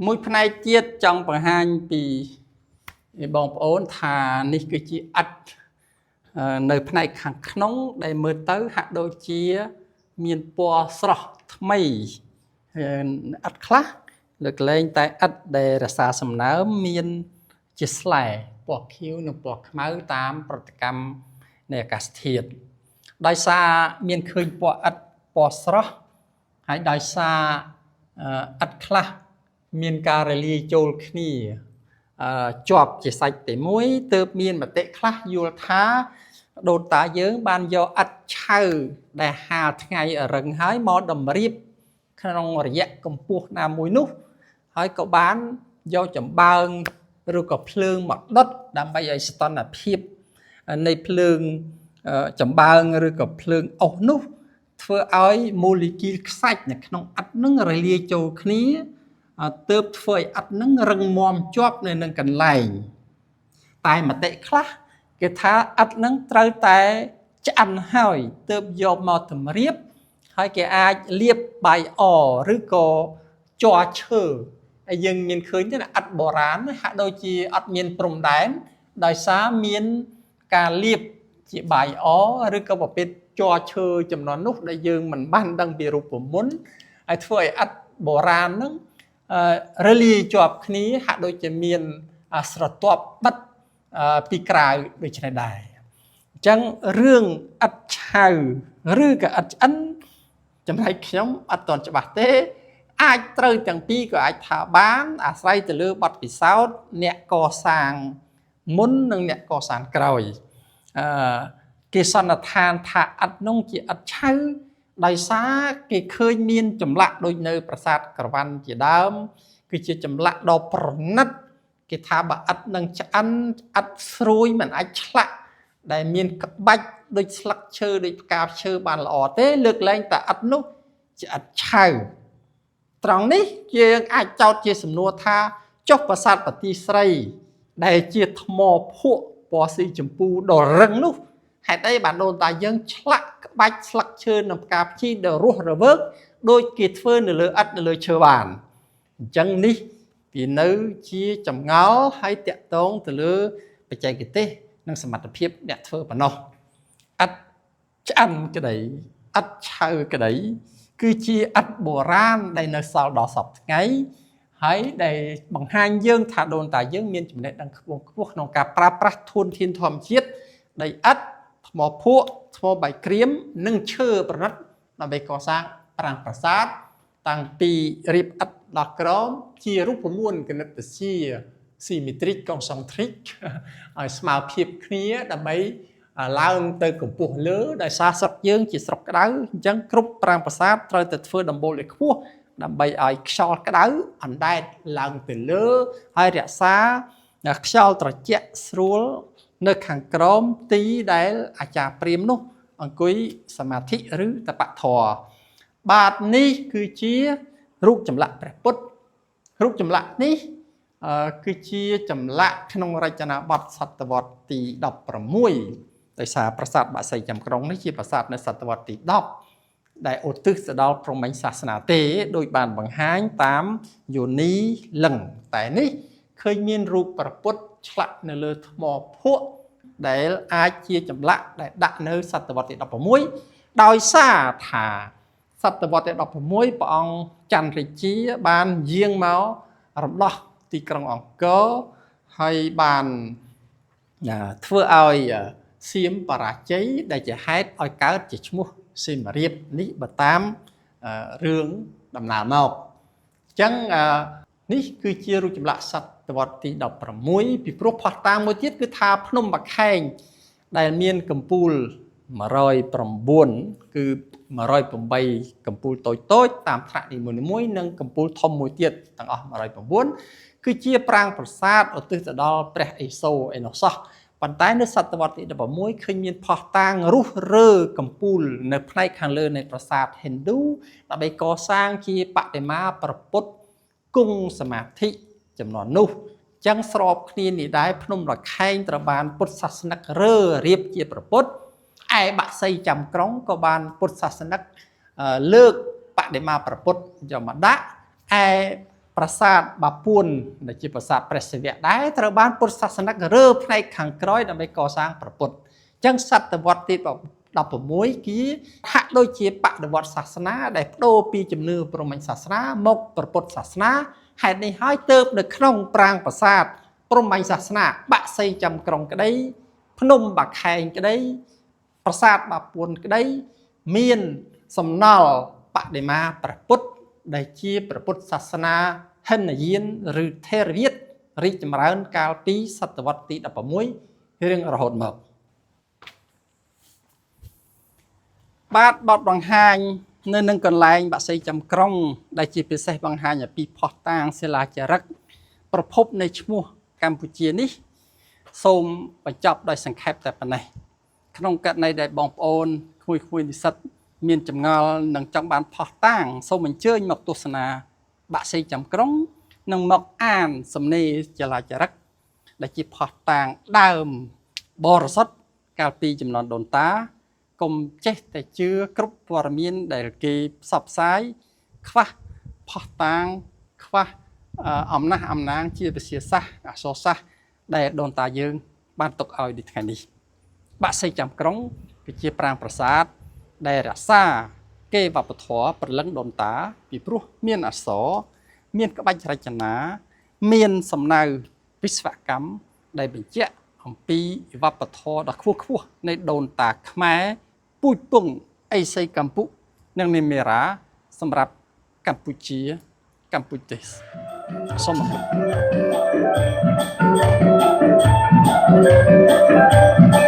មួយផ្នែកទៀតចង់បង្ហាញពីបងប្អូនថានេះគឺជាអត្តនៅផ្នែកខាងក្នុងដែលមើលទៅហាក់ដូចជាមានពណ៌ស្រស់ថ្មីអត្តខ្លះលើកលែងតែអត្តដែលរក្សាសំណើមមានជាស្លែពណ៌ខៀវនិងពណ៌ខ្មៅតាមប្រតិកម្មនៃអាកាសធាតុដោយសារមានឃើញពណ៌អត្តពណ៌ស្រស់ហើយដោយសារអត្តខ្លះមានការរលាយចូលគ្នាជាប់ជាសាច់តែមួយទើបមានមតិខ្លះយល់ថាដូនតាយើងបានយកអត្តឆៅដែលហាលថ្ងៃរឹងហើយមកតម្រៀបក្នុងរយៈកម្ពស់ណាមួយនោះហើយក៏បានយកចម្បើងឬក៏ភ្លើងមកដុតដើម្បីឲ្យស្ថិរភាពនៃភ្លើងចម្បើងឬក៏ភ្លើងអុសនោះធ្វើឲ្យម៉ូលេគុលខ្សាច់នៅក្នុងអត្តនឹងរលាយចូលគ្នាទើបធ្វើឲ្យអត្តនឹងរឹងមាំជាប់នៅនឹងកន្លែងតែមតិខ្លះគេថាអត្តនឹងត្រូវតែឆ្អិនហើយទើបយកមកតម្រៀបហើយគេអាចលាបបាយអឬក៏ជ័រឈើហើយយើងមានឃើញទេអត្តបុរាណហាក់ដូចជាអត់មានព្រំដែនដោយសារមានការលាបជាបាយអឬក៏ប្រភេទជ័រឈើចំនួននោះដែលយើងមិនបានដឹងពីរូបមន្តហើយធ្វើឲ្យអត្តបុរាណហ្នឹងរលាយជាប់គ្នាហាក់ដូចជាមានស្រទាប់បិទពីក្រៅដូចនេះដែរអញ្ចឹងរឿងឥតឆៅឬក៏ឥតឆ្អិនចំណែកខ្ញុំអត់ទាន់ច្បាស់ទេអាចត្រូវទាំងពីរក៏អាចថាបានអាស្រ័យទៅលើបទពិសោធន៍អ្នកកសាងមុននិងអ្នកកសាងក្រោយគេសន្និដ្ឋានថាឥតនោះជាឥតឆៅដោយសារគេឃើញមានចម្លាក់ដូចនៅប្រាសាទក្រវ៉ាន់ជាដើមគឺជាចម្លាក់ដ៏ប្រណិតគេថាបើឥតនឹងឆ្អិនឥតស្រួយមិនអាចឆ្លាក់ដែលមានក្បាច់ដូចស្លឹកឈើដូចផ្កាឈើបានល្អទេលើកលែងតែឥតនោះជាឥតឆៅត្រង់នេះយើងអាចចោទជាសំណួរថាចុះប្រាសាទបទីស្រីដែលជាថ្មភក់ពណ៌ស៊ីជម្ពូដ៏រឹងនោះហេតុអីបានដូនតាយើងឆ្លាក់ក្បាច់ស្លឹកឈើនិងផ្កាភ្ញីដ៏រស់រវើកដូចគេធ្វើនៅលើឥដ្ឋនៅលើឈើបានអញ្ចឹងនេះវានៅជាចម្ងល់ហើយតាក់ទងទៅលើបច្ចេកទេសនិងសមត្ថភាពអ្នកធ្វើប៉ុណ្ណោះឥដ្ឋឆ្អិនក្តីឥដ្ឋឆៅក្តីគឺជាឥដ្ឋបុរាណដែលនៅសល់ដល់សពថ្ងៃហើយដែលបង្ហាញយើងថាដូនតាយើងមានចំណេះដឹងខ្ពង់ខ្ពស់ក្នុងការប្រើប្រាស់ធនធានធម្មជាតិដីឥដ្ឋថ្មភក់ថ្មបាយក្រៀមនិងឈើប្រណិតដើម្បីកសាងប្រាង្គប្រាសាទតាំងពីរៀបឥដ្ឋដល់ក្រោមជារូបមន្តគណិតវិទ្យា symmetric concentric ឲ្យស្មើភាពគ្នាដើម្បីឡើងទៅកម្ពស់លើដោយសារស្រុកយើងជាស្រុកក្តៅអញ្ចឹងគ្រប់ប្រាង្គប្រាសាទត្រូវតែធ្វើដំបូលឲ្យខ្ពស់ដើម្បីឲ្យខ្យល់ក្តៅអណ្ដែតឡើងទៅលើហើយរក្សាខ្យល់ត្រជាក់ស្រួលនៅខាងក្រោមទីដែលអាចារ្យព្រាហ្មណ៍នោះអង្គុយសមាធិឬតបធរបាទនេះគឺជារូបចម្លាក់ព្រះពុទ្ធរូបចម្លាក់នេះគឺជាចម្លាក់ក្នុងរចនាបថសតវត្សទី16ដោយសារប្រាសាទបាក់សីចាំក្រុងនេះជាប្រាសាទនៅសតវត្សទី10ដែលឧទ្ទិសទៅដល់ព្រហ្មញ្ញសាសនាទេដោយបានបង្ហាញតាមយោនីលឹងតែនេះឃើញមានរូបព្រះពុទ្ធឆ្លាក់នៅលើថ្មភក់ដែលអាចជាចម្លាក់ដែលដាក់នៅសតវត្សទី16ដោយសារថាសតវត្សទី16ព្រះអង្គច័ន្ទរាជាបានយាងមករំដោះទីក្រុងអង្គរហើយបានធ្វើឲ្យសៀមបរាជ័យដែលជាហេតុឲ្យកើតជាឈ្មោះសៀមរាបនេះបើតាមរឿងដំណើរមកអញ្ចឹងនេះគឺជារូបចម្លាក់សតវត្សទី16ពីព្រោះផុសតាងមួយទៀតគឺថាភ្នំបាខែងដែលមានកំពូល109គឺ108កំពូលតូចៗតាមថ្នាក់នីមួយៗនិងកំពូលធំមួយទៀតទាំងអស់109គឺជាប្រាង្គប្រាសាទឧទ្ទិសទៅដល់ព្រះឥសូរឯណោះសោះប៉ុន្តែនៅសតវត្សទី16ឃើញមានផុសតាងរុះរើកំពូលនៅផ្នែកខាងលើនៃប្រាសាទហិណ្ឌូដើម្បីកសាងជាបដិមាព្រះពុទ្ធគង់សមាធិចំនួននោះចឹងស្របគ្នានេះដែរភ្នំរខែងត្រូវបានពុទ្ធសាសនិករើរៀបជាព្រះពុទ្ធឯបាក់សីចាំក្រុងក៏បានពុទ្ធសាសនិកលើកបដិមាព្រះពុទ្ធយកមកដាក់ឯ ប្រាសាទបាពួនដែលជាប្រាសាទព្រះសិវៈដែរត្រូវបានពុទ្ធសាសនិករើផ្នែកខាងក្រោយដើម្បីកសាងព្រះពុទ្ធអញ្ចឹងសតវត្សទី16គឺហាក់ដូចជាបដិវត្តសាសនាដែលបដូរពីជំនឿព្រហ្មញ្ញសាសនាមកព្រះពុទ្ធសាសនាហេតុនេះហើយទើបនៅក្នុងប្រាង្គប្រាសាទព្រហ្មញ្ញសាសនាបាក់សីចំក្រុងក្តីភ្នំបាខែងក្តីប្រាសាទបាពួនក្តីមានសំណល់បដិមាព្រះពុទ្ធដែលជាព្រះពុទ្ធសាសនាហិនយានឬថេរវាទរីកចម្រើនកាលពីសតវត្សទី16រៀងរហូតមកបាទបទបង្ហាញនៅនឹងកន្លែងបាក់សីចំក្រុងដែលជាពិសេសបង្ហាញពីផុសតាងសិលាចារឹកប្រភពនៃឈ្មោះកម្ពុជានេះសូមបញ្ចប់ដោយសង្ខេបតែប៉ុណ្ណេះក្នុងករណីដែលបងប្អូនគួយនិស្សិតមានចម្ងល់និងចង់បានផុសតាងសូមអញ្ជើញមកទស្សនាបាក់សីចំក្រុងនិងមកអានសំណេរសិលាចារឹកដែលជាផុសតាងដើមបរិសុទ្ធកាលពីជំនាន់ដូនតាកុំចេះតែជឿគ្រប់ព័ត៌មានដែលគេផ្សព្វផ្សាយខ្វះផុសតាងខ្វះអំណះអំណាងជាវិទ្យាសាស្ត្រអក្សរសាស្ត្រដែលដូនតាយើងបានទុកឲ្យនៅថ្ងៃនេះបាក់សីចំក្រុងគឺជាប្រាង្គប្រាសាទដែលរក្សាគេវប្បធម៌ព្រលឹងដូនតាពីព្រោះមានអក្សរមានក្បាច់រចនាមានសំណៅវិស្វកម្មដែលបញ្ជាក់អំពីវប្បធម៌ដ៏ខ្ពស់នៃដូនតាខ្មែរពូជពង្សអេសីកម្ពុជានិងនេមេរ៉ាសម្រាប់កម្ពុជាកម្ពុជាទេសសូមអរគុណ